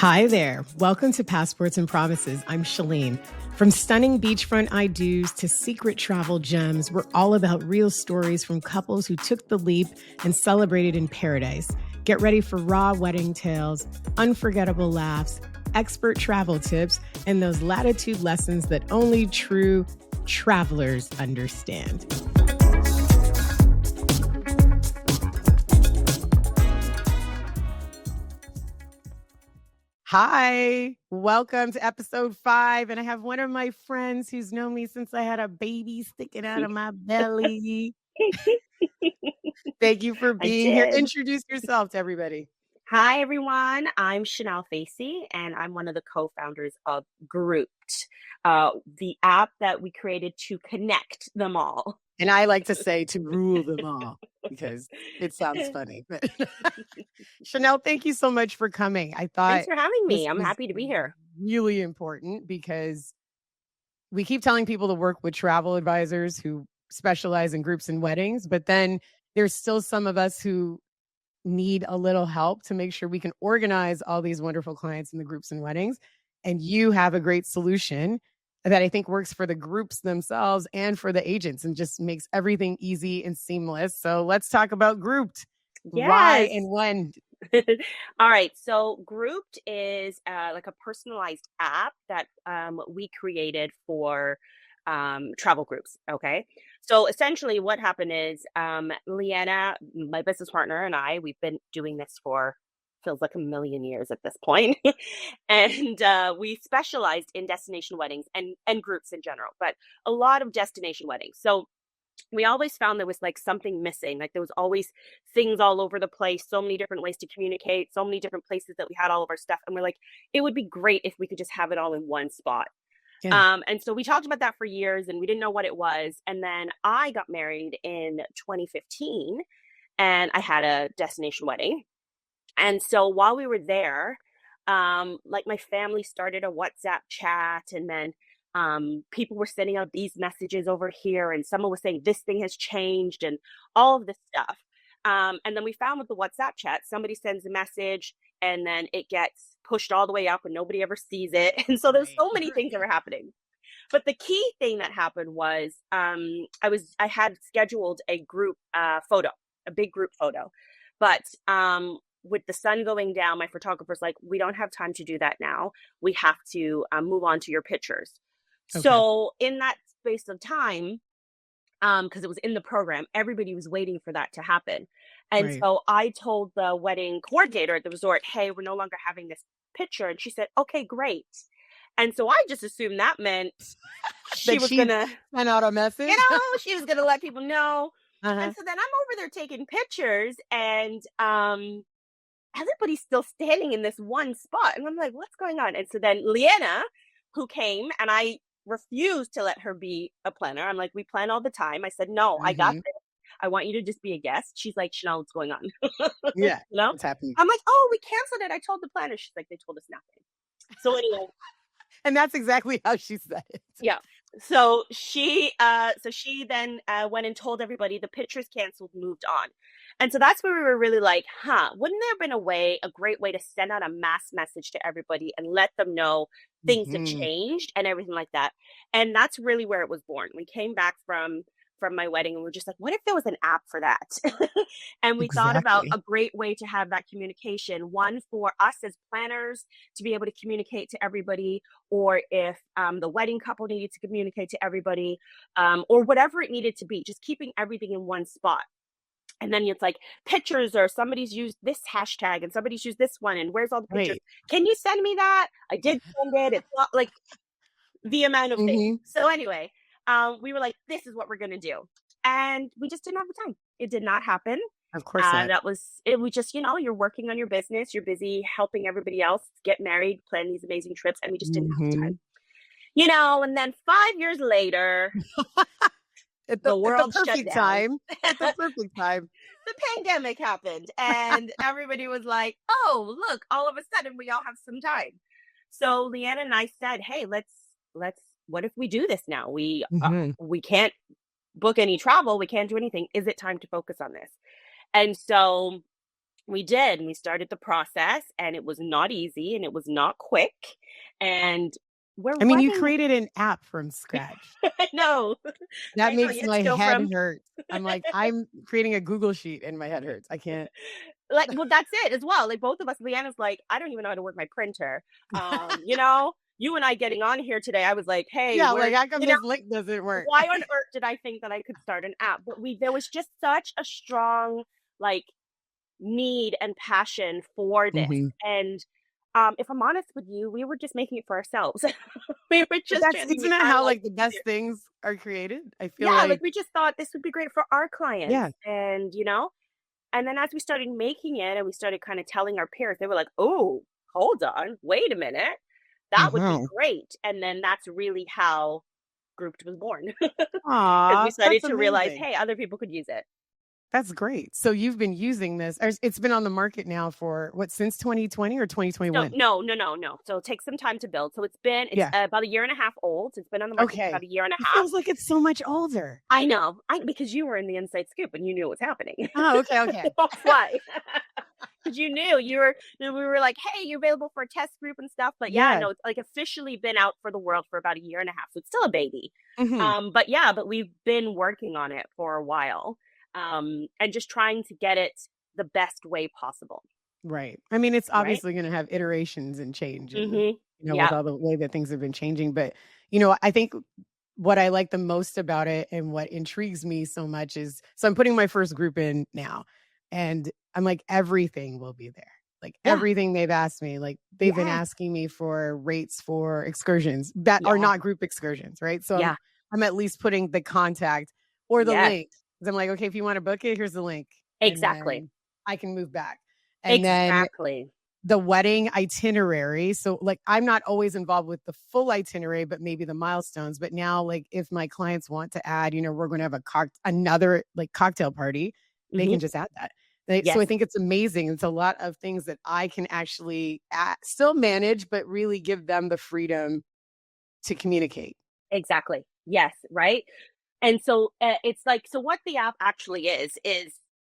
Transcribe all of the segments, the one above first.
Hi there. Welcome to Passports and Promises. I'm Shalene. From stunning beachfront I-dos to secret travel gems, we're all about real stories from couples who took the leap and celebrated in paradise. Get ready for raw wedding tales, unforgettable laughs, expert travel tips, and those Latitude lessons that only true travelers understand. Hi, welcome to episode 5. And I have one of my friends who's known me since I had a baby sticking out of my belly. Thank you for being here. Introduce yourself to everybody. Hi, everyone. I'm Chanell Facey, and I'm one of the co-founders of Grouped, the app that we created to connect them all. And I like to say to rule them all because it sounds funny. But Chanell, thank you so much for coming. I thought Thanks for having me. I'm happy to be here. Really important because we keep telling people to work with travel advisors who specialize in groups and weddings, but then there's still some of us who need a little help to make sure we can organize all these wonderful clients in the groups and weddings. And you have a great solution that I think works for the groups themselves and for the agents and just makes everything easy and seamless. So let's talk about Grouped. Yes. Why and when? All right. So Grouped is like a personalized app that we created for travel groups. Okay. So essentially what happened is Leanna, my business partner, and we've been doing this for feels like a million years at this point. And we specialized in destination weddings and groups in general, but a lot of destination weddings. So we always found there was like something missing. Like there was always things all over the place, so many different ways to communicate, so many different places that we had all of our stuff. And we're like, it would be great if we could just have it all in one spot. Yeah. And so we talked about that for years and we didn't know what it was. And then I got married in 2015 and I had a destination wedding. And so while we were there, like my family started a WhatsApp chat and then people were sending out these messages over here and someone was saying this thing has changed and all of this stuff. And then we found with the WhatsApp chat, somebody sends a message and then it gets pushed all the way up and nobody ever sees it. And so there's so many things that were happening. But the key thing that happened was I had scheduled a group photo, a big group photo. But with the sun going down, my photographer's like, we don't have time to do that now. We have to move on to your pictures. Okay. So in that space of time, because it was in the program, everybody was waiting for that to happen. And so I told the wedding coordinator at the resort, hey, we're no longer having this picture. And she said, okay, great. And so I just assumed that meant she was going to send out a message. She was going to let people know. Uh-huh. And so then I'm over there taking pictures and everybody's still standing in this one spot. And I'm like, what's going on? And so then Leanna, who came, and I refused to let her be a planner. I'm like, we plan all the time. I said, no, I got this. I want you to just be a guest. She's like, Chanell, what's going on? Yeah. What's happening? I'm like, oh, we canceled it. I told the planner. She's like, they told us nothing. So anyway. And that's exactly how she said it. Yeah. So she then went and told everybody the picture's canceled, moved on. And so that's where we were really like, wouldn't there have been a great way to send out a mass message to everybody and let them know things have changed and everything like that. And that's really where it was born. We came back from my wedding and we're just like, what if there was an app for that? And we thought about a great way to have that communication, one for us as planners to be able to communicate to everybody, or if the wedding couple needed to communicate to everybody, or whatever it needed to be, just keeping everything in one spot. And then it's like pictures, or somebody's used this hashtag and somebody's used this one, and where's all the pictures? Can you send me that? I did send it. It's not like the amount of things. So anyway, we were like, this is what we're going to do. And we just didn't have the time. It did not happen. Of course not. That was it. We just, you're working on your business. You're busy helping everybody else get married, plan these amazing trips. And we just didn't have time. And then 5 years later, the world shut down. At the perfect time. The pandemic happened. And everybody was like, oh, look, all of a sudden we all have some time. So Leanna and I said, hey, let's what if we do this now? We can't book any travel. We can't do anything. Is it time to focus on this? And so We did. We started the process, and it was not easy and it was not quick. And we're I mean, you running. created an app from scratch. I know. That I know. makes You had to my go head from hurt. I'm like, I'm creating a Google sheet and my head hurts. I can't. like, well, that's it as well. Like both of us, Leanna's like, I don't even know how to work my printer. You and I getting on here today, I was like, hey, Yeah, like how come you know, this link doesn't work? why on earth did I think that I could start an app? But there was just such a strong like need and passion for this. Mhm. And if I'm honest with you, we were just making it for ourselves. We were But just trying to isn't make that our how life like the easier. best things are created? I feel Yeah, like like we just thought this would be great for our yeah. clients. And then as we started making it and we started kind of telling our peers, they were like, oh, hold on, wait a minute. That would be Mhm. great. And then that's really how Grouped was born. Because we Aw, started that's to realize, amazing. hey, other people could use it. That's great. So you've been using this or it's been on the market now for what, since 2020 or So 2021? no, no, no, no. So it takes some time to build. So it's Yeah. about a year and a half old. It's been on the market for about Okay. a year and a It half. feels like it's so much older. I know. Because you were in the inside scoop and you knew what was happening. Oh, okay, okay. That's why. Because you knew we were like, hey, you available for a test group and stuff. But yeah, Yeah. no, it's like officially been out for the world for about a year and a half. So it's still a baby. Mhm. But we've been working on it for a while. And just trying to get it the best way possible. Right. I mean, it's Right. obviously gonna have iterations and change and, Mm-hmm. with Yeah. all the way that things have been changing, but, I think what I like the most about it and what intrigues me so much is so I'm putting my first group in now, and I'm like, everything will be there. Like, Yeah. everything they've asked me, like, they've been Yes. asking me for rates for excursions that are Yeah. not group excursions, right? So I'm Yeah. I'm at least putting the contact or the Yes. link. 'Cause I'm like, "Okay, if you wanna book it, here's the link," and Exactly. then I can move back. And then Exactly. the wedding itinerary. So, like, I'm not always involved with the full itinerary, but maybe the milestones. But now, like, if my clients want to add, we're going to have another like cocktail party, they Mm-hmm. can just add that. So I Yes. think it's amazing. It's a lot of things that I can actually still manage, but really give them the freedom to communicate. Exactly. Yes. Right. And so it's like, so what the app actually is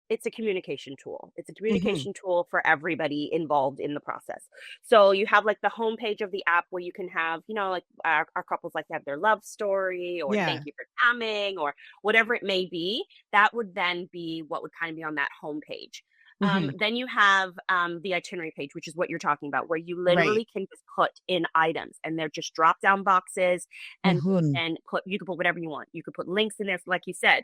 it's a communication tool. It's a Hmm. communication tool for everybody involved in the process. So you have like the homepage of the app where you can have, like our couples like to have their love story or thank Yeah. you for coming or whatever it may be. That would then be what would kind of be on that homepage. Hmm. Then you have the itinerary page, which is what you're talking about, where you Right. literally can just put in items and they're just drop down boxes and Hmm. you can put whatever you want. You could put links in there. So like you said,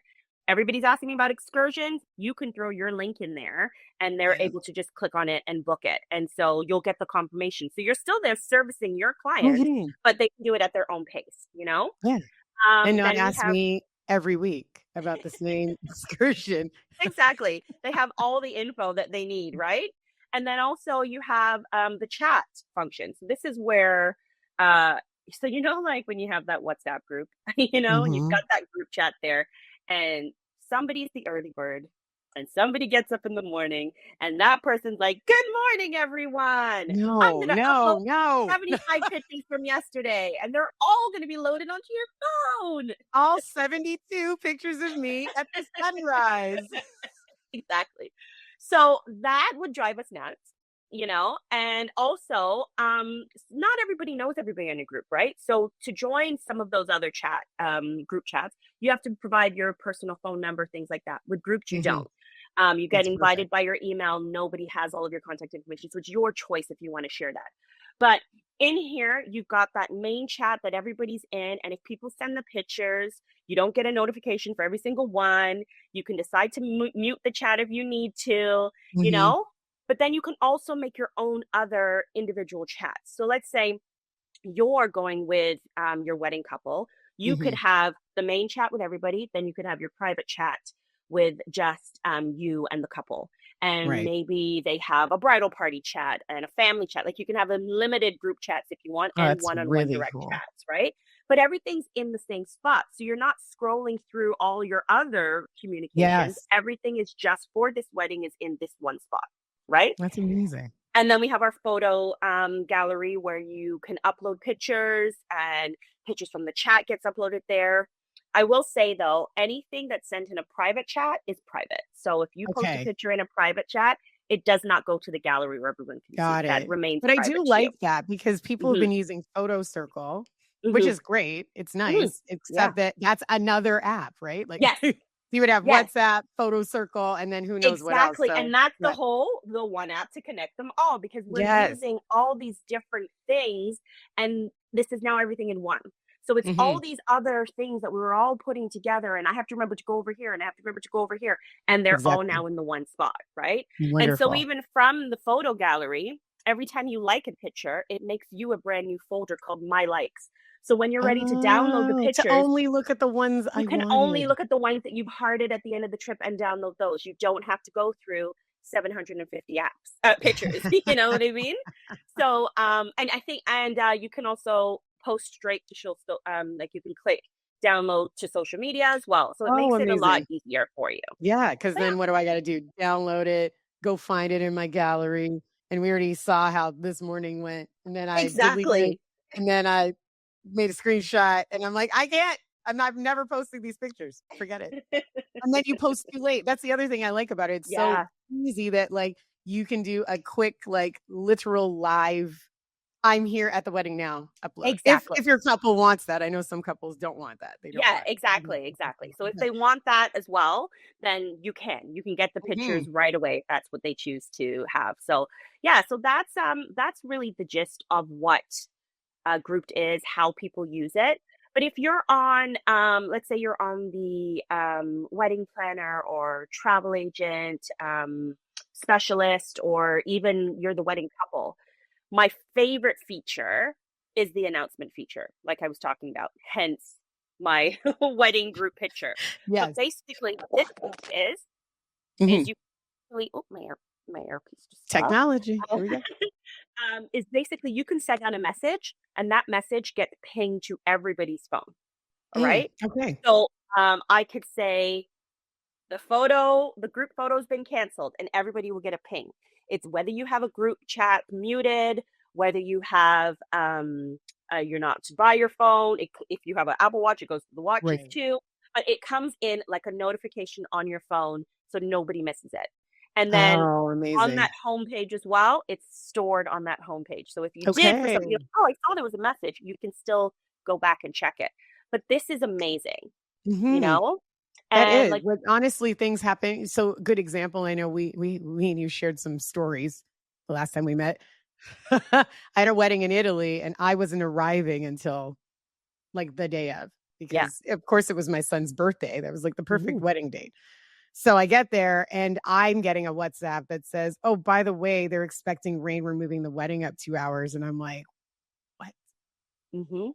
everybody's asking me about excursions. You can throw your link in there and they're Yeah. able to just click on it and book it. And so you'll get the confirmation. So you're still there servicing your clients, Hmm. but they can do it at their own pace. Yeah. And not Then we ask have me every week about the same excursion. exactly. They have all the info that they need, right? And then also you have the chat function. So this is where uh like when you have that WhatsApp group, and you've Mhm. got that group chat there and somebody's the early bird and somebody gets up in the morning and that person's like, "Good morning everyone. I'm No, going to upload no, no. 75 pictures from yesterday and they're all going to be loaded onto your phone." All 72 pictures of me at the sunrise. Exactly. So that would drive us nuts. And also, not everybody knows everybody in a group, right? So to join some of those other group chats, you have to provide your personal phone number, things like that. With groups, you Mhm. don't. You get That's perfect. invited by your email. Nobody has all of your contact information. So it's your choice if you want to share that. But in here, you've got that main chat that everybody's in. And if people send the pictures, you don't get a notification for every single one. You can decide to mute the chat if you need to, you Mhm. know? But then you can also make your own other individual chats. So let's say you're going with your wedding couple. You could Mhm. have the main chat with everybody, then you could have your private chat with just you and the couple. And Right. maybe they have a bridal party chat and a family chat. Like you can have unlimited group chats if you want Oh, and that's one on one really direct cool. chats, right? But everything's in the same spot. So you're not scrolling through all your other communications. Yes. Everything is just for this wedding is in this one spot, right? That's amazing. And then we have our photo gallery where you can upload pictures and pictures from the chat gets uploaded there. I will say though, anything that's sent in a private chat is private. So if you post a Okay. picture in a private chat, It does not go to the gallery where everyone can see. Got That it. remains But I do private to you. like that because people have Mhm. been using Photo Circle, which Mhm. is great. It's Mhm. nice, Yeah. except that that's another app, right? Like Yes. you would have Yes. WhatsApp, Photo Circle, and then who knows what else. Exactly, So, and that's yeah. the one app to connect them all because we're Yes. using all these different things, and this is now everything in one. So it's all Mhm. these other things that we were all putting together, and I have to remember to go over here, and I have to remember to go over here, and they're all Exactly. now in the one spot, right? And so Wonderful. even from the photo gallery, every time you like a picture, it makes you a brand new folder called My Likes. So when you're ready to download the Oh, to pictures, only look at the ones you I can only wanted. look at the ones that you've hearted at the end of the trip and download those. You don't have to go through 750 apps, pictures. You know what I mean? So, and I think, and you can also post straight to like you can click download to social media as well. So it Oh, makes it a lot amazing. easier for you. Yeah, because But yeah, then what do I gotta do? Download it, go find it in my gallery, and we already saw how this morning went, and then I deleted it, exactly. and then I made a screenshot, and I'm like, "I can't. I'm never posting these pictures. Forget it." And then you post too late. That's the other thing I like about it. It's so Yeah, easy that, like, you can do a quick, like, literal live I'm here at the wedding now upload. If exactly. your couple wants that. I know some couples don't want that. They don't Yeah, want exactly, exactly. So if they want that as well, then you can get the Mhm. pictures right away if that's what they choose to have. So yeah, so that's really the gist of what grouped is, how people use it. But if you're on, let's say you're on the wedding planner or travel agent, specialist, or even you're the wedding couple, my favorite feature is the announcement feature, like I was talking about, hence my wedding group picture. But Yes. basically, what this is Mhm. you really, oh, my earpiece just stopped. Technology. Here we go. Is basically you can send out a message, and that message gets pinged to everybody's phone. All right. Okay. So I could say the group photo's been canceled, and everybody will get a ping. It's whether you have a group chat muted, whether you have you're not by your phone. If you have an Apple Watch, it goes to the watches Right. too. But it comes in like a notification on your phone, so nobody misses it. And then Oh, on that amazing. homepage as well, it's stored on that homepage. So if you did for Okay. something, oh, I saw there was a message, you can still go back and check it. But this is amazing, you Mhm. know? That And is. like, But honestly, things happen. So good example. I know we and you shared some stories the last time we met. I had a wedding in Italy and I wasn't arriving until like the day of yeah. because of course it was my son's birthday. That was like the perfect Mhm. wedding date. So I get there and I'm getting a WhatsApp that says, "Oh, by the way, they're expecting rain. We're moving the wedding up 2 hours." And I'm like, "What?" Mhm.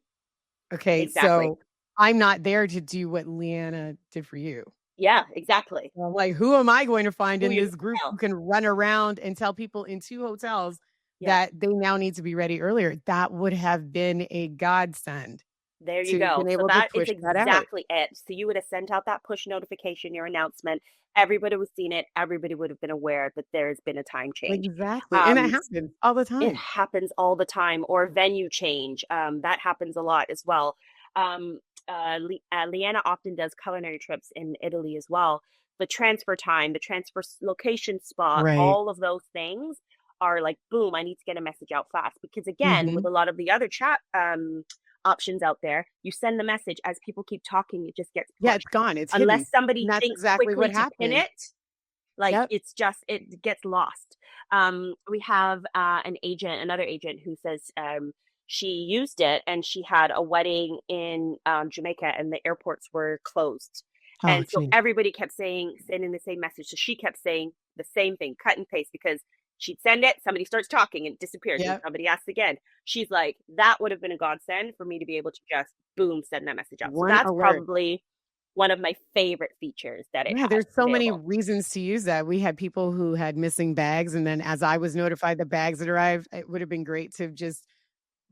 Okay, Exactly. so I'm not there to do what Leanna did for you. Yeah, exactly. So I'm like, who am I going to find Who in you this group tell. who can run around and tell people in 2 hotels Yeah. that they now need to be ready earlier? That would have been a godsend There you to go. been So able to that is push that out. exactly it. So you would have sent out that push notification, your announcement. Everybody would have seen it. Everybody would have been aware that there's been a time change. Exactly, and it Um, happens all the It time. happens all the time, or venue change. That happens a lot as well. Leanna often does culinary trips in Italy as well. The transfer time, the location spot, Right. all of those things are like, boom, I need to get a message out fast. Because again, with Mhm. a lot of the other chat options out there, you send the message as people keep talking, it just gets Yeah, it's pushed. gone, it's Unless hidden, and somebody that's thinks exactly what quickly to pin happened. it, like Yep. it's just it gets lost. We have another agent who says she used it and she had a wedding in Jamaica and the airports were closed. Oh, And so gee. everybody kept sending the same message. So she kept saying the same thing, cut and paste, because she'd send it, somebody starts talking and it disappears, and Yep. somebody asks again. She's like, that would have been a godsend for me to be able to just boom, send that message out. So One that's alert. probably one of my favorite features that it Yeah, has there's so many available. reasons to use that. We had people who had missing bags, and then as I was notified the bags had arrived, it would have been great to have just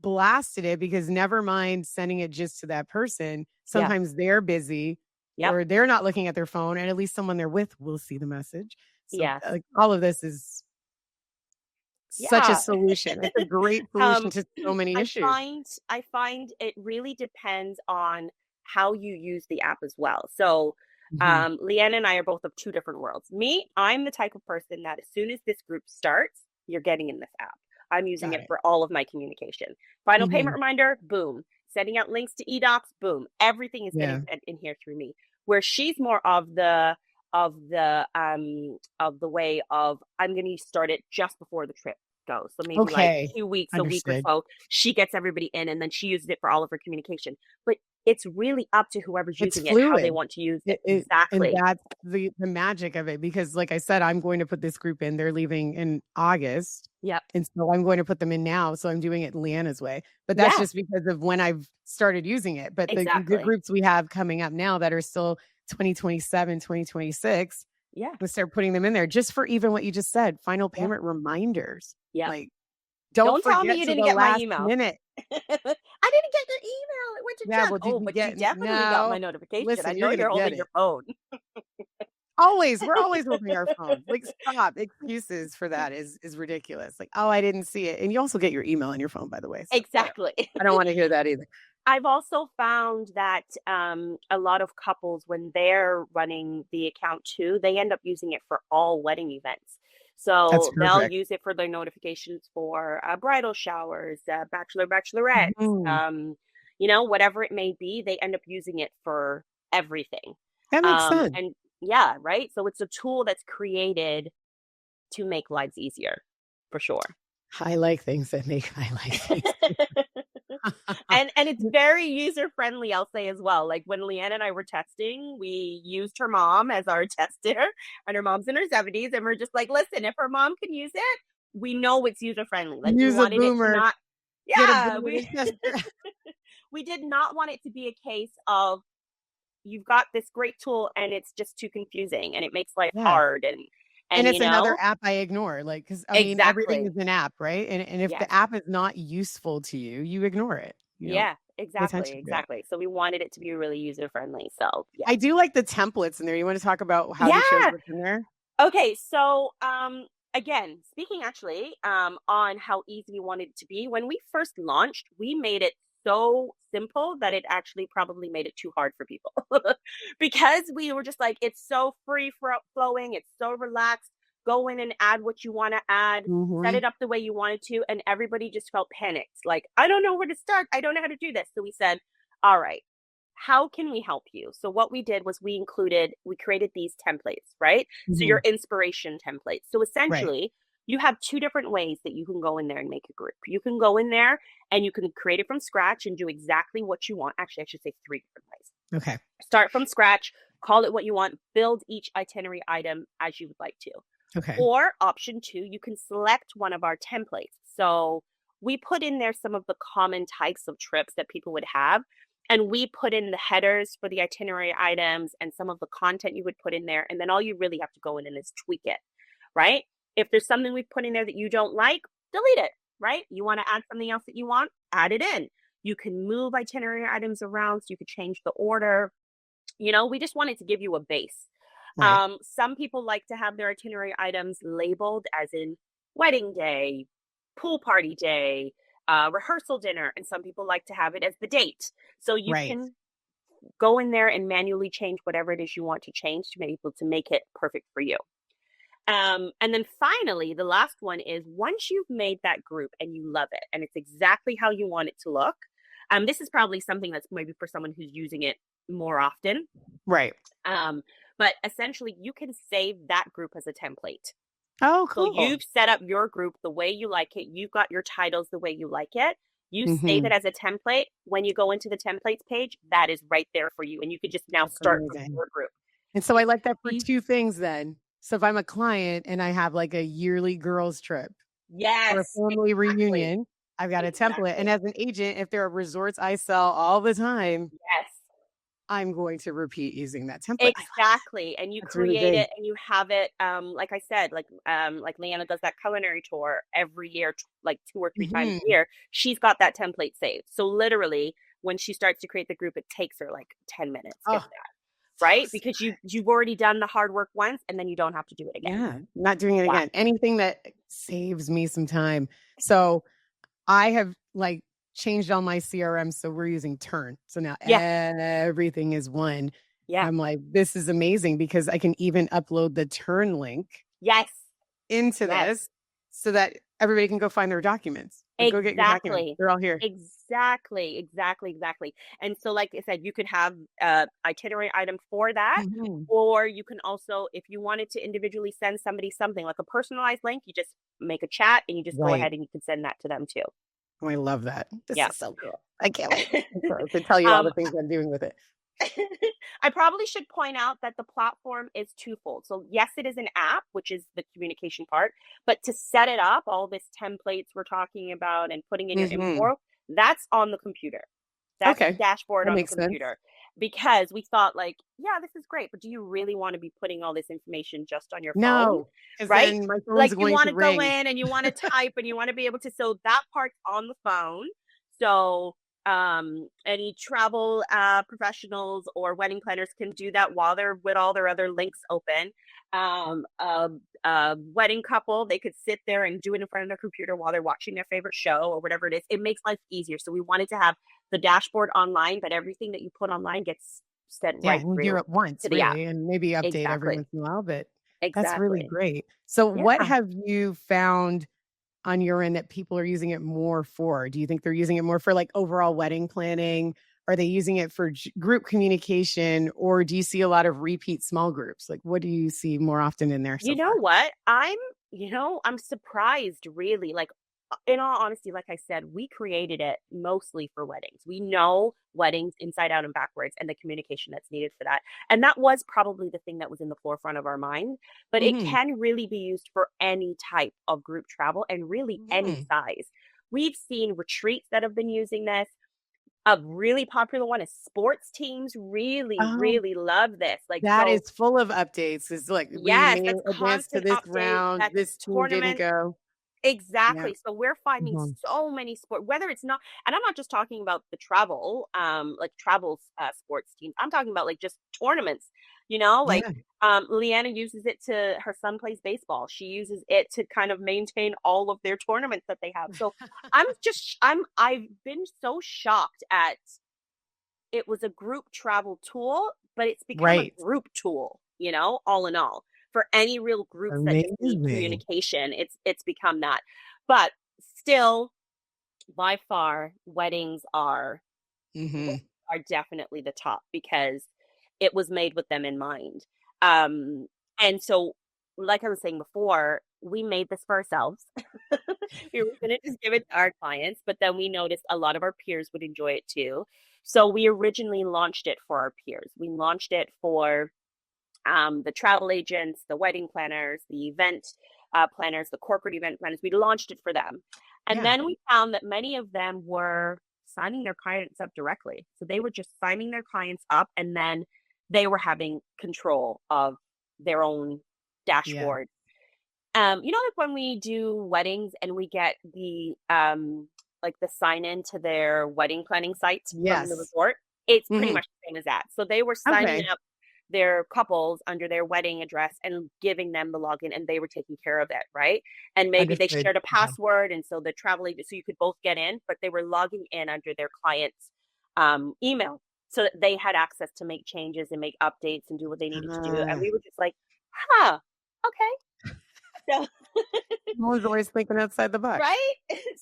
blasted it because never mind sending it just to that person. Yeah. Sometimes they're busy Yep. or they're not looking at their phone, and at least someone they're with will see the message. So, Yes. like, all of this is such a Yeah. solution. It's a great solution Um, to so many issues. I find it really depends on how you use the app as well. So, Mhm. Leanne and I are both of two different worlds. Me, I'm the type of person that as soon as this group starts, you're getting in this app. I'm using Got it it. for all of my communication. Final payment Mhm. reminder, boom. Sending out links to eDocs, boom. Everything is getting Yeah. sent in here through me. Where she's more of the way of I'm going to start it just before the trip goes. So maybe like Okay. 2 weeks, a week or Understood. so, she gets everybody in and then she uses it for all of her communication. But it's really up to whoever's It's using it how they fluid. want to use it. And Exactly. that's the magic of it because like I said, I'm going to put this group in. They're leaving in August. Yep. And so I'm going to put them in now. So I'm doing it Leanna's way. But that's Yeah, just because of when I've started using it. But the exactly. groups we have coming up now that are still 2027, 2026, Yeah. we start putting them in there just for even what you just said, final Yeah. payment reminders. Yep. Like, don't Don't tell me forget you to didn't the get my last email. minute. I didn't get your email. It went to Yeah, junk. well, did Oh, we but you get definitely got my no? notification. I Listen, know you're gonna you're get holding your it. phone. Always, we're always holding our phones. Like, stop. Excuses for that is ridiculous. Like, oh, I didn't see it. And you also get your email on your phone, by the way. So whatever. Exactly. I don't want to hear that either. I've also found that a lot of couples, when they're running the account too, they end up using it for all wedding events. That's So they'll perfect. use it for their notifications for bridal showers, bachelor, bachelorettes, Mhm. whatever it may be, they end up using it for everything. That makes sense. And yeah, right. So it's a tool that's created to make lives easier for sure. I like things that make my life easier. And it's very user friendly, I'll say as well. Like when Leanne and I were testing, we used her mom as our tester, and her mom's in her 70s, and we're just like, listen, if her mom can use it, we know it's user friendly. Like we Use a wanted it to boomer. not, Get a yeah, boomer we to test it. we did not want it to be a case of you've got this great tool and it's just too confusing and it makes life Yeah. hard And and it's another app I ignore. Like, because I mean, everything exactly. is an app, right? And if Yes. the app is not useful to you, you ignore it. You don't Yeah, pay exactly, attention to it. exactly. So we wanted it to be really user friendly. So yeah. I do like the templates in there. You want to talk about how you chose Yeah. what's in there? Okay, so again, speaking actually on how easy we wanted it to be, when we first launched, we made it so simple that it actually probably made it too hard for people because we were just like, it's so flowing, it's so relaxed. Go in and add what you want to add, set Mhm. it up the way you wanted to, and everybody just felt panicked. Like, I don't know where to start. I don't know how to do this. So we said, all right, how can we help you? So what we did was we created these templates, right? So your Mhm. inspiration templates. So Right. essentially, you have two different ways that you can go in there and make a group. You can go in there and you can create it from scratch and do exactly what you want. Actually, I should say three different ways. Okay. Start from scratch, call it what you want, build each itinerary item as you would like to. Okay. Or option two, you can select one of our templates. So we put in there some of the common types of trips that people would have. And we put in the headers for the itinerary items and some of the content you would put in there. And then all you really have to go in and is tweak it, right? If there's something we put in there that you don't like, delete it, right? You want to add something else that you want, add it in. You can move itinerary items around so you could change the order. We just wanted to give you a base. Right. Some people like to have their itinerary items labeled as in wedding day, pool party day, rehearsal dinner, and some people like to have it as the date. So you Right. can go in there and manually change whatever it is you want to change to be able to make it perfect for you. And then finally, the last one is once you've made that group and you love it and it's exactly how you want it to look, this is probably something that's maybe for someone who's using it more often. Right. But essentially, you can save that group as a template. Oh, So cool. you've set up your group the way you like it. You've got your titles the way you like it. You save it Mhm. as a template. When you go into the templates page, that is right there for you. And you could just now That's start from amazing. your group. And so I like that for Easy. two things then. So if I'm a client and I have like a yearly girls trip or a Yes, family exactly. reunion, I've got a template. And Exactly. as an agent, if there are resorts I sell all the time, Yes. I'm going to repeat using that template. Exactly, and you That's really create good. it and you have it, like I said, like Leanna does that culinary tour every year, like 2 or 3 times a Mhm. year. She's got that template saved. So literally, when she starts to create the group, it takes her like 10 minutes, if Oh, that, so right? Because smart. you've already done the hard work once, and then you don't have to do it again. Yeah, not doing it Yeah. again. Anything that saves me some time. So I have like changed all my CRM. So we're using Turn. So now Yeah. everything is one. Yeah. I'm like, this is amazing because I can even upload the turn link Yes. into Yes. this so that everybody can go find their documents. Like, go get your documents. Exactly. They're all here. Exactly. And so, like I said, you could have itinerary item for that, Mhm. or you can also, if you wanted to individually send somebody something like a personalized link, you just make a chat and you just go Right. ahead and you can send that to them too. Oh, I love that. This Yeah. is so cool. I can't wait. I'm sorry to tell you all um, the things I'm doing with it. I probably should point out that the platform is twofold. So, yes, it is an app, which is the communication part, but to set it up, all this templates we're talking about and putting in your Mhm. info, that's on the computer. That's the Okay. dashboard That on the makes sense. computer because we thought, like, yeah, this is great, but do you really want to be putting all this information just on your phone? No, because Right? then my phone's Like, you going want to to go ring. in and you want to type and you want to be able to, so that part's on the phone. So, any travel professionals or wedding planners can do that while they're with all their other links open. Um, a, a wedding couple, they could sit there and do it in front of their computer while they're watching their favorite show or whatever it is. It makes life easier. So we wanted to have the dashboard online, but everything that you put online gets sent Yeah, right we do through it once to the app. really, and maybe update every Exactly. once in a while, but that's really Exactly. great. So what Yeah. have you found on your end that people are using it more for? Do you think they're using it more for like overall wedding planning? Are they using it for group communication, or do you see a lot of repeat small groups? Like, what do you see more often in there You so know far? what? I'm surprised really. Like, in all honesty, like I said, we created it mostly for weddings. We know weddings inside out and backwards and the communication that's needed for that. And that was probably the thing that was in the forefront of our mind, but it Hmm. can really be used for any type of group travel and really any Hmm. size. We've seen retreats that have been using this. A really popular one is sports teams really, Oh, really love this. Like, that so is full of updates. It's like we yes, may that's advance to constant this updates. round. That's This team didn't tournament. go. Yeah. Exactly. So we're finding Mhm. so many sport, whether it's not, and I'm not just talking about the travel, like travel sports teams. I'm talking about like just tournaments. Like Yeah. Leanna uses it to her son plays baseball. She uses it to kind of maintain all of their tournaments that they have. So I've been so shocked at it was a group travel tool, but it's become a Right. group tool, all in all. For any real groups that just need Amazing. communication, it's become that. But still, by far, weddings Mhm. are definitely the top because it was made with them in mind. Um, and so, like I was saying before, we made this for ourselves. We were going to just give it to our clients, but then we noticed a lot of our peers would enjoy it too. So we originally launched it for our peers. We launched it for the travel agents, the wedding planners, the event planners, the corporate event planners. We launched it for them. And Yeah. then we found that many of them were signing their clients up directly. So they were just signing their clients up and then they were having control of their own Yeah. dashboard. Like when we do weddings and we get the like the sign in to their wedding planning site from the Yes. resort, it's pretty Mhm. much the same as that. So they were signing Okay. up their couples under their wedding address and giving them the login and they were taking care of it, right? And maybe they Understood. shared a Okay. password and so the travel agent, so you could both get in, but they were logging in under their client's email so that they had access to make changes and make updates and do what they needed to do. And Ah, we were just like, huh, okay. So I'm always thinking outside the box. right?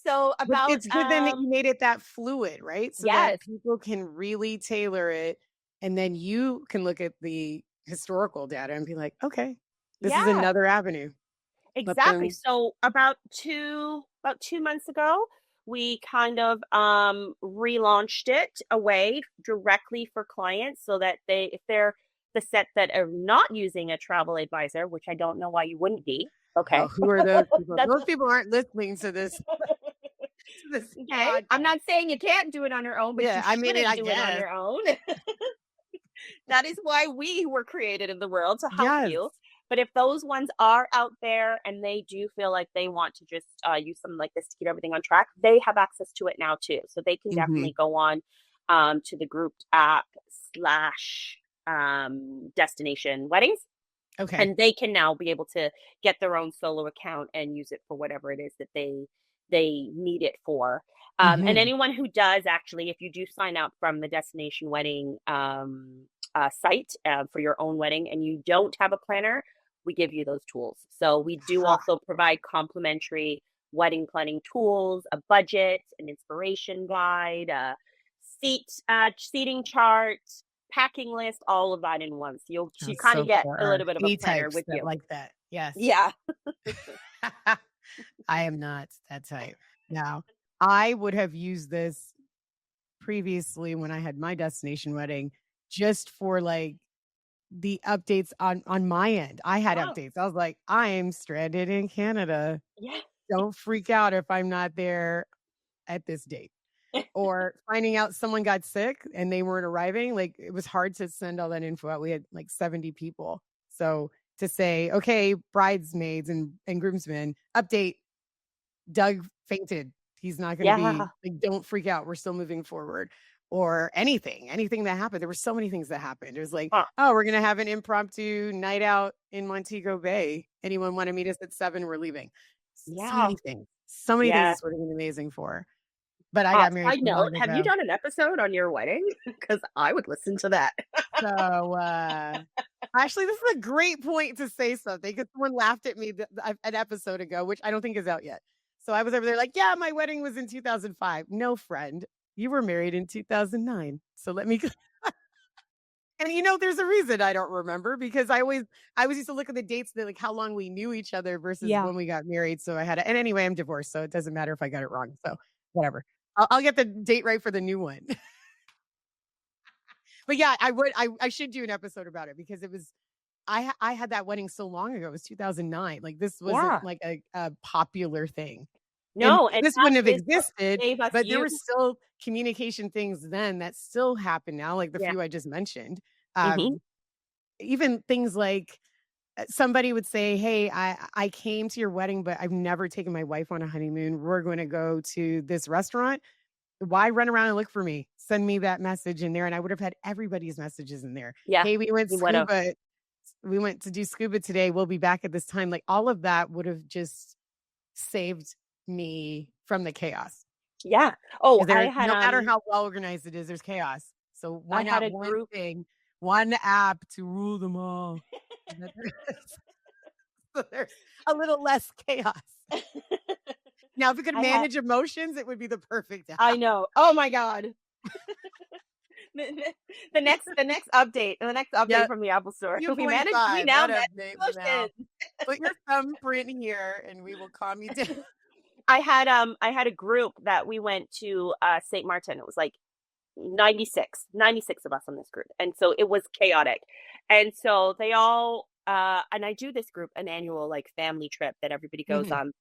So But about it's good then that you made it that fluid, right? So that yes. people can really tailor it, and then you can look at the historical data and be like, "Okay, this is Yeah, another avenue." Let exactly. them. So about 2 months ago, we kind of relaunched it away directly for clients so that if they're the set that are not using a travel advisor, which I don't know why you wouldn't be. Oh, Okay. who are those people? That's Those people aren't listening to this to this okay. I'm podcast. not saying you can't do it on your own, but you Yeah, I mean, shouldn't I do it on guess. your own. That is why we were created in the world to help Yes. you. But if those ones are out there and they do feel like they want to just use something like this to keep everything on track, they have access to it now too. So they can Mhm. definitely go on to the grouped app slash destination weddings, Okay. and they can now be able to get their own solo account and use it for whatever it is that they need it for. And Mhm. anyone who does actually, if you do sign up from the destination wedding site for your own wedding and you don't have a planner, we give you those tools. So we do Ha. also provide complimentary wedding planning tools, a budget, an inspiration guide, a seating chart, packing list, all of that in one. So you That's kind of so get for a our little bit of a A planner types with that you. like that. Yes. Yeah. I am not that type. Now, I would have used this previously when I had my destination wedding just for like the updates on my end. I had Oh, updates. I was like, I'm stranded in Canada. yeah. Don't freak out if I'm not there at this date. Or finding out someone got sick and they weren't arriving, like, it was hard to send all that info out. We had, like, 70 people. So, to say, "Okay, bridesmaids and groomsmen, update, Doug fainted. He's not gonna be Yeah. like, don't freak out. We're still moving forward." Or anything that happened. There were so many things that happened. It was like, Huh. "Oh, we're gonna have an impromptu night out in Montego Bay. Anyone wanna meet us at 7? We're leaving." So Yeah. many things. So many things Yeah. this would have been amazing for. But I got married Side so long note, have you ago. done an episode on your wedding? Because I would listen to that. So, actually, this is a great point to say something because someone laughed at me an episode ago, which I don't think is out yet. So I was over there like, "Yeah, my wedding was in 2005." No, friend, you were married in 2009. So let me go. And there's a reason I don't remember because I always used to look at the dates that like how long we knew each other versus Yeah. when we got married. So I had and anyway, I'm divorced, so it doesn't matter if I got it wrong. So whatever. I'll get the date right for the new one. But yeah, I should do an episode about it because it was I had that wedding so long ago. It was 2009. Like this wasn't Yeah. like a popular thing. And No, and this that wouldn't have is what existed, gave us but there you. were still communication things then that still happen now, like the Yeah. few I just mentioned. Mhm. Um, even things like somebody would say, "Hey, I came to your wedding, but I've never taken my wife on a honeymoon. We're going to go to this restaurant. Why run around and look for me? Send me that message in there." And I would have had everybody's messages in there. Yeah. "Hey, You woulda. we went to do scuba today. We'll be back at this time." Like all of that would have just saved me from the chaos. Yeah. Oh, Because there no matter how well organized it is, there's chaos. So I why had not a one group. thing, one app to rule them all? So there's a little less chaos. Now, if it could I had manage emotions, it would be the perfect I app. know. Oh my god. The next update, Yeah, from the Apple Store. We 2.5, now that manage update now. emotions. Put your thumbprint here and we will calm you down. I had a group that we went to St. Martin. It was like 96 of us on this group. And so it was chaotic. And so they all and I do this group an annual like family trip that everybody goes Mhm. on.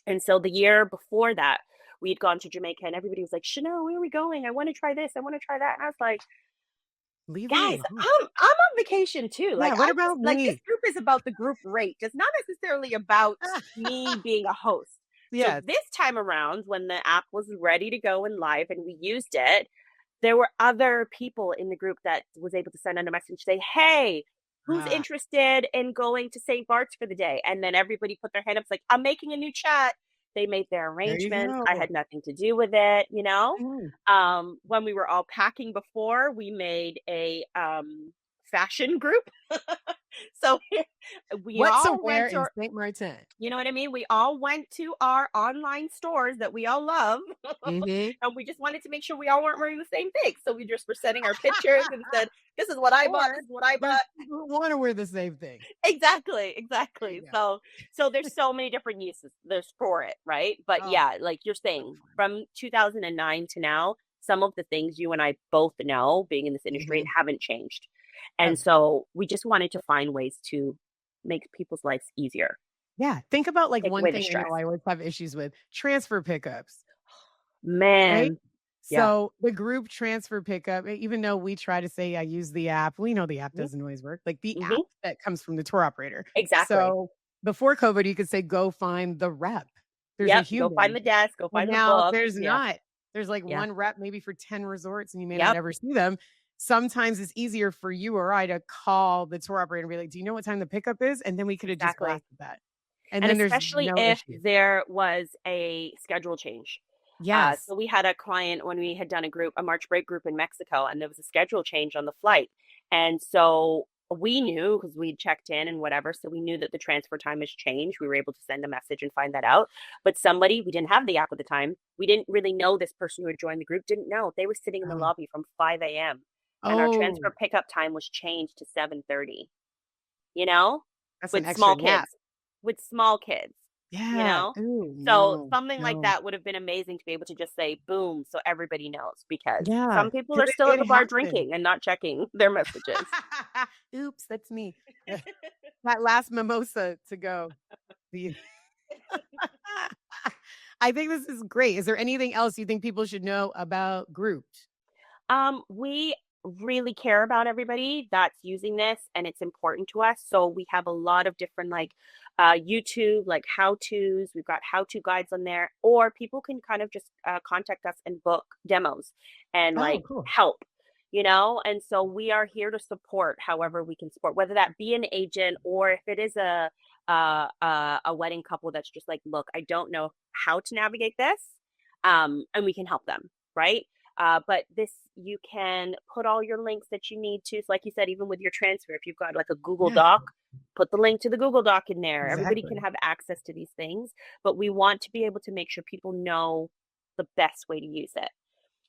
And so the year before that, we had gone to Jamaica and everybody was like, Chanel, where are we going? I want to try this. I want to try that. And I was like, Leave me guys, alone. I'm on vacation too. Yeah, Like what I just about like this me? group is about the group rate. It's not necessarily about me being a host. So Yes. this time around, when the app was ready to go and live and we used it, there were other people in the group that was able to send in a message say, "Hey, who's Ah, interested in going to St. Bart's for the day?" And then everybody put their hand up, like, "I'm making a new chat." They made their there you arrangements. I go. had nothing to do with it, you know. Mhm. When we were all packing before, we made a fashion group. So we What's all somewhere went to in our, St. Martin? you know what I mean? We all went to our online stores that we all love, Mhm. and we just wanted to make sure we all weren't wearing the same thing. So we just were sending our pictures and said, "This is what I bought. Or This is what I there's bought." people who wanna wear the same thing. Exactly, There you exactly. go. So there's so many different uses there's for it, right? But Oh, yeah, like you're so saying, fun. from 2009 to now, some of the things you and I both know, being in this industry, Mhm. haven't changed. And Okay. so we just wanted to find ways to make people's lives easier, Yeah, think about, like, take one away the thing I know stress. I always have issues with, transfer pickups, right? Man, yeah. So, the group transfer pickup, even though we try to say, "I use the app," we know the app Mhm, doesn't always work, like, the app mhm, that comes from the tour operator. exactly. So, before COVID, you could say, "Go find the rep." There's a Yep, go find human. the desk, go Well, find the now book. there's Yeah, not. There's, like, yeah. 1 rep maybe for 10 resorts, and you may not Yep, ever see them. Sometimes it's easier for you or I to call the tour operator and be like, "Do you know what time the pickup is?" And then we could have just exactly. blasted that. And And then there's especially no if issue. there was a schedule change. Yes. So we had a client when we had done a March break group in Mexico, and there was a schedule change on the flight. And so we knew because we checked in and whatever. So we knew that the transfer time has changed. We were able to send a message and find that out. But somebody, we didn't have the app at the time. We didn't really know this person who had joined the group, didn't know. They were sitting in the Oh. lobby from 5 a.m. and our Oh, transfer pickup time was changed to 7:30, you know, that's an with extra small nap. kids, with small kids, you Yeah. know? Ooh, So no, something like no. that would have been amazing to be able to just say boom so everybody knows because Yeah, some people 'cause are still at it the bar happens. drinking and not checking their messages. Oops, that's me. That last mimosa to go. The I think this is great. Is there anything else you think people should know about groups? We really care about everybody that's using this and it's important to us. So we have a lot of different like YouTube, like how to's. We've got how to guides on there, or people can kind of just contact us and book demos and Oh, like cool. help, you know? And so we are here to support however we can support, whether that be an agent or if it is a wedding couple that's just like, look, I don't know how to navigate this, and we can help them, right? But this, you can put all your links that you need to. So like you said, even with your transfer, if you've got like a Google Yeah, Doc, put the link to the Google Doc in there. Everybody can exactly. have access to these things, but we want to be able to make sure people know the best way to use it.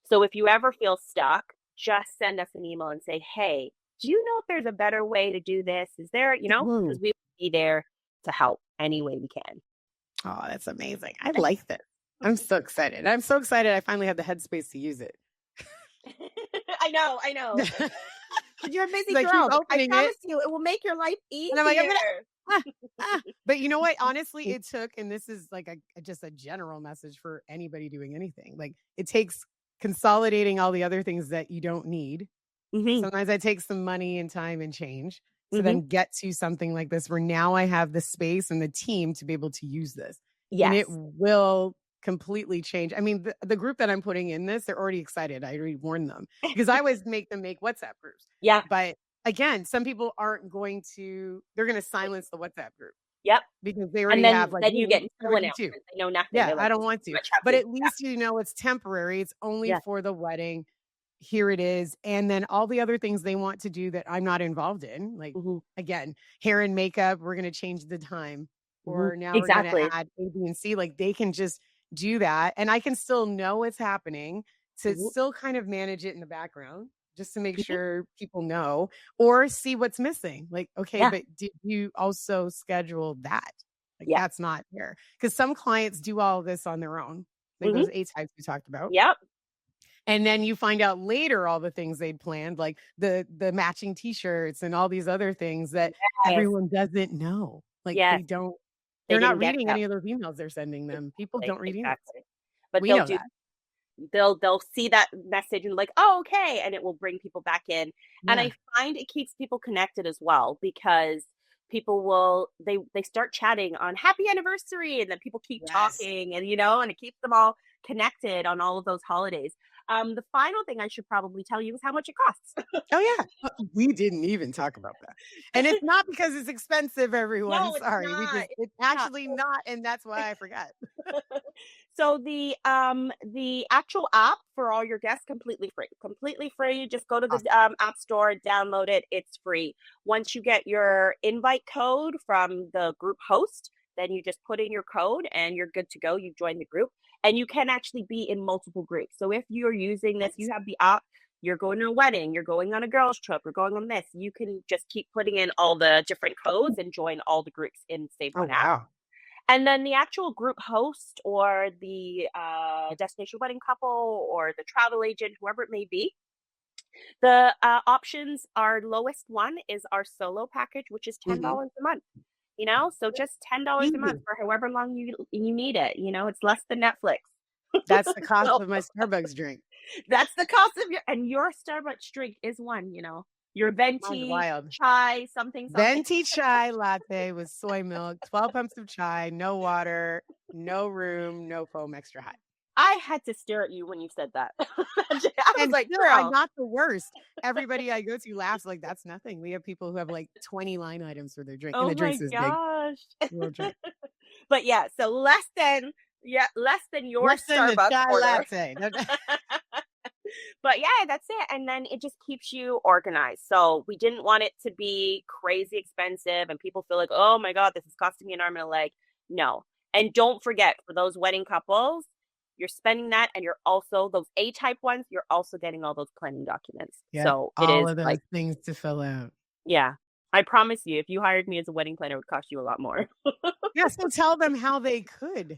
So if you ever feel stuck, just send us an email and say, hey, do you know if there's a better way to do this? Is there, because Woo. we will be there to help any way we can. Oh, that's amazing. I like this. I'm so excited. I'm so excited I finally have the headspace to use it. I know. But you're a busy 'Cause I keep girl, but I opening it promise you it will make your life and I'm like, "I'm easier. gonna ah, But you know what? Honestly, it took, and this is like just a general message for anybody doing anything. Like it takes consolidating all the other things that you don't need. Mhm, Sometimes I take some money and time and change to mhm. then get to something like this where now I have the space and the team to be able to use this. And it Yes. will completely change. I mean, the group that I'm putting in this, they're already excited. I already warned them because I always make them make WhatsApp groups. Yeah. But again, some people aren't going to, they're going to silence the WhatsApp group Yep. because they And already have then like then you me, get no 72. announcement. They know nothing. Yeah, They're I like, don't "This is want too to. much But happening." at least you know it's temporary. It's only Yeah. for the wedding. Here it is. And then all the other things they want to do that I'm not involved in, like Mhm, again, hair and makeup, we're going to change the time, mhm. or now we're going to Exactly. add A, B, and C. Like they can just do that. And I can still know it's happening to Mhm, still kind of manage it in the background just to make mhm. sure people know or see what's missing. Like, okay, Yeah. but did you also schedule that? Like Yeah. that's not there. Because some clients do all of this on their own. Like Mhm. those A types we talked about. Yep. And then you find out later all the things they'd planned, like the matching T-shirts and all these other things that Yes. everyone doesn't know. Like Yes. they don't, They they're not didn't get reading that. any of those emails they're sending them. People Exactly. don't read emails. Exactly. But We know that. they'll see that message and like, oh, okay, and it will bring people back in. And I Yeah. find it keeps people connected as well because people will they start chatting on happy anniversary and then people keep Yes. talking and and it keeps them all connected on all of those holidays. The final thing I should probably tell you is how much it costs. Oh yeah. We didn't even talk about that. And it's not because it's expensive, everyone. No, it's Sorry. not. It's It's not. actually not. And that's why I forgot. So the actual app for all your guests completely free. Completely free. Just go to the Awesome. app store, download it. It's free. Once you get your invite code from the group host, then you just put in your code and you're good to go. You join the group and you can actually be in multiple groups. So if you're using this, you have the app, you're going to a wedding, you're going on a girls trip, you're going on this, you can just keep putting in all the different codes and join all the groups in same Oh one app. wow. And then the actual group host or the destination wedding couple or the travel agent, whoever it may be, the options, our lowest one is our solo package, which is Mhm. $10 a month. So just $10 a month Easy. for however long you need it. It's less than Netflix. That's the cost So of my Starbucks drink. that's the cost of your Starbucks drink is one. Your Mine's venti wild. chai something something. Venti chai latte with soy milk, 12 pumps of chai, no water, no room, no foam, extra hot. I had to stare at you when you said that. I was And like, still, I'm girl. not the worst. Everybody I go to laughs like that's nothing. We have people who have like 20 line items for their drink, and Oh the drink's my this big. gosh. Little drink. But yeah, so less than your Less than the Starbucks chai order. latte. But yeah, that's it. And then it just keeps you organized. So we didn't want it to be crazy expensive and people feel like, oh my God, this is costing me an arm and a leg. No. And don't forget, for those wedding couples, you're spending that, and you're also those A-type ones, you're also getting all those planning documents. Yep. So it All is of those like, things to fill out. yeah, I promise you, if you hired me as a wedding planner, it would cost you a lot more. Yeah. So tell them how they could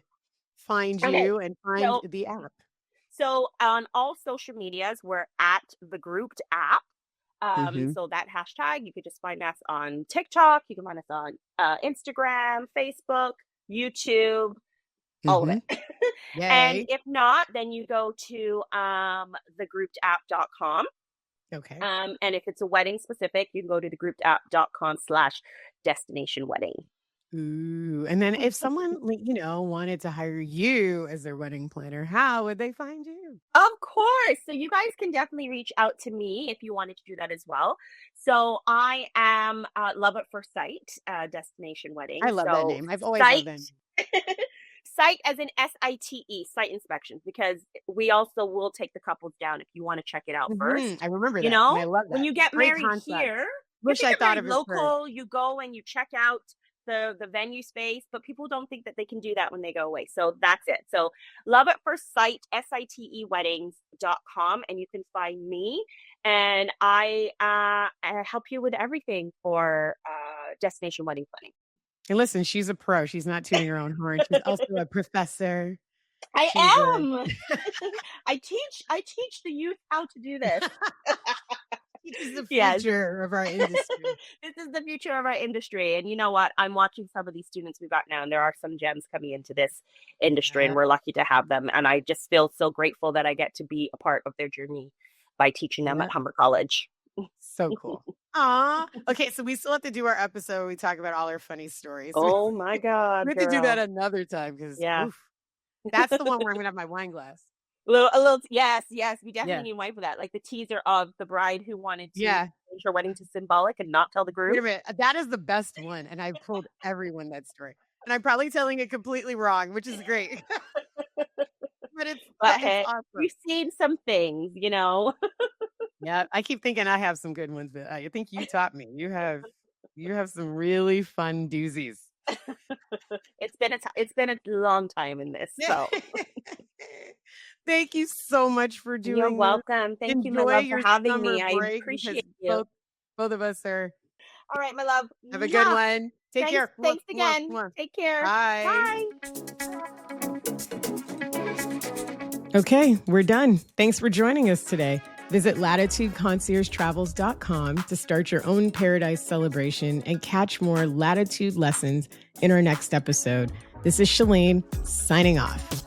find Okay. you and find So the app. So on all social medias, we're at the grouped app. Mm-hmm. So that hashtag, you could just find us on TikTok. You can find us on Instagram, Facebook, YouTube, all of Mm-hmm. it. And Yay. if not, then you go to thegroupedapp.com. Okay. And if it's a wedding specific, you can go to thegroupedapp.com/destination wedding. Ooh. And then if someone, wanted to hire you as their wedding planner, how would they find you? Of course. So you guys can definitely reach out to me if you wanted to do that as well. So I am Love at First Sight Destination Wedding. I love that So name. I've always site, loved that name. site as in SITE, site inspections, because we also will take the couples down if you want to check it out first. I remember You that. And know, I love when that. you get Great married concept. here, Wish you I get thought married of it first. local, you go and you check out the venue space, but people don't think that they can do that when they go away. So that's it. So Love at First Sight, SITE weddings.com, and you can find me. And I help you with everything for destination wedding planning. And listen, she's a pro. She's not tooting her own horn. She's also a professor. I She's am. I teach the youth how to do this. This is the Yes. future of our industry. This is the future of our industry. And you know what? I'm watching some of these students we've got now, and there are some gems coming into this industry, and we're lucky to have them. And I just feel so grateful that I get to be a part of their journey by teaching them at Humber College. So cool. Aw. Okay, so we still have to do our episode where we talk about all our funny stories. Oh my God, We have to do that another time because that's the one where I'm gonna have my wine glass. A little, yes. We definitely need wine for that. Like the teaser of the bride who wanted to change her wedding to symbolic and not tell the group. Wait a minute, that is the best one, and I've told everyone that story, and I'm probably telling it completely wrong, which is great. But it's awesome. You've seen some things, you know. Yeah, I keep thinking I have some good ones, but I think you taught me. You have some really fun doozies. It's been a long time in this. So thank you so much for doing. You're welcome. Thank you, my love, for having me. I appreciate you. Both of us are. All right, my love. Have a good one. Take care. Thanks again. Take care. Bye. Okay, we're done. Thanks for joining us today. Visit latitudeconciergetravels.com to start your own paradise celebration and catch more Latitude lessons in our next episode. This is Shalene signing off.